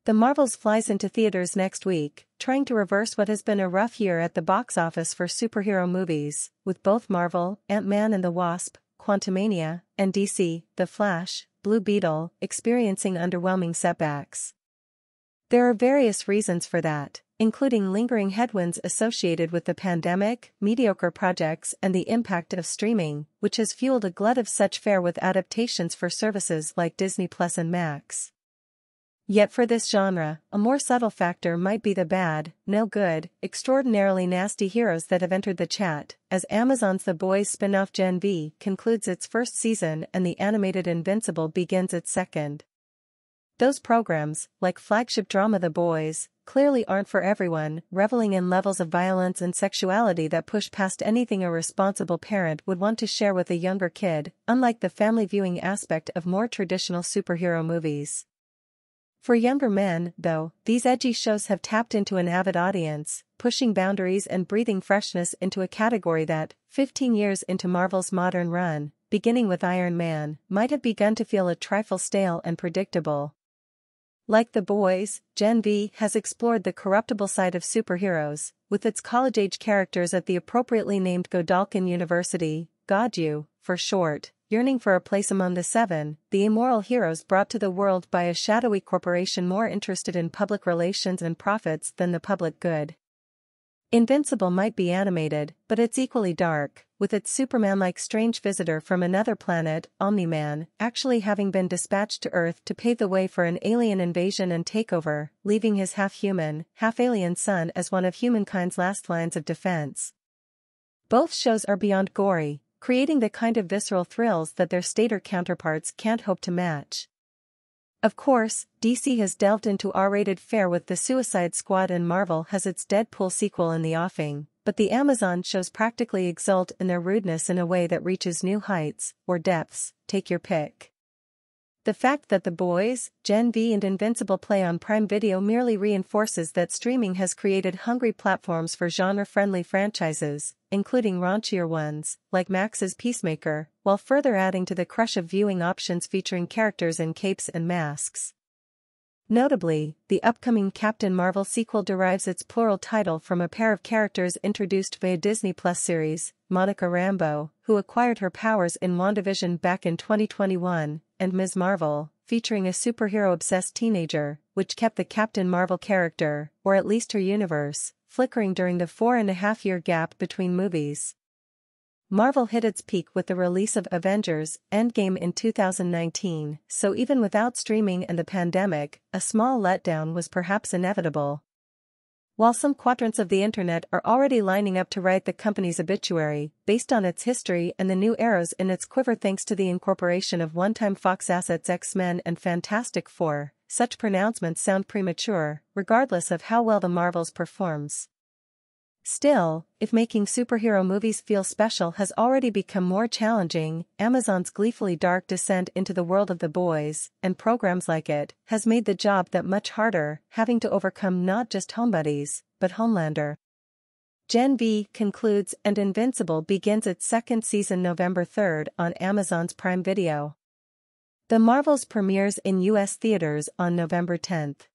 The Marvels flies into theaters next week, trying to reverse what has been a rough year at the box office for superhero movies, with both Marvel, Ant-Man and the Wasp, Quantumania, and DC, The Flash, Blue Beetle, experiencing underwhelming setbacks. There are various reasons for that, including lingering headwinds associated with the pandemic, mediocre projects and the impact of streaming, which has fueled a glut of such fare with adaptations for services like Disney Plus and Max. Yet for this genre, a more subtle factor might be the bad, no good, extraordinarily nasty heroes that have entered the chat, as Amazon's The Boys spin-off Gen V concludes its first season and the animated Invincible begins its second. Those programs, like flagship drama The Boys, clearly aren't for everyone, reveling in levels of violence and sexuality that push past anything a responsible parent would want to share with a younger kid, unlike the family viewing aspect of more traditional superhero movies. For younger men, though, these edgy shows have tapped into an avid audience, pushing boundaries and breathing freshness into a category that, 15 years into Marvel's modern run, beginning with Iron Man, might have begun to feel a trifle stale and predictable. Like The Boys, Gen V has explored the corruptible side of superheroes, with its college-age characters at the appropriately named Godalkin University, GodU, for short, yearning for a place among the seven, the amoral heroes brought to the world by a shadowy corporation more interested in public relations and profits than the public good. Invincible might be animated, but it's equally dark, with its Superman-like strange visitor from another planet, Omni-Man, actually having been dispatched to Earth to pave the way for an alien invasion and takeover, leaving his half-human, half-alien son as one of humankind's last lines of defense. Both shows are beyond gory, creating the kind of visceral thrills that their stater counterparts can't hope to match. Of course, DC has delved into R-rated fare with The Suicide Squad and Marvel has its Deadpool sequel in the offing, but the Amazon shows practically exult in their rudeness in a way that reaches new heights, or depths, take your pick. The fact that The Boys, Gen V and Invincible play on Prime Video merely reinforces that streaming has created hungry platforms for genre-friendly franchises, including raunchier ones, like Max's Peacemaker, while further adding to the crush of viewing options featuring characters in capes and masks. Notably, the upcoming Captain Marvel sequel derives its plural title from a pair of characters introduced via Disney Plus series, Monica Rambeau, who acquired her powers in WandaVision back in 2021, and Ms. Marvel, featuring a superhero-obsessed teenager, which kept the Captain Marvel character, or at least her universe, flickering during the 4.5-year gap between movies. Marvel hit its peak with the release of Avengers: Endgame in 2019, so even without streaming and the pandemic, a small letdown was perhaps inevitable. While some quadrants of the internet are already lining up to write the company's obituary, based on its history and the new arrows in its quiver thanks to the incorporation of one-time Fox assets X-Men and Fantastic Four, such pronouncements sound premature, regardless of how well the Marvels performs. Still, if making superhero movies feel special has already become more challenging, Amazon's gleefully dark descent into the world of The Boys, and programs like it, has made the job that much harder, having to overcome not just Homebuddies, but Homelander. Gen V concludes and Invincible begins its second season November 3rd on Amazon's Prime Video. The Marvels premieres in US theaters on November 10th.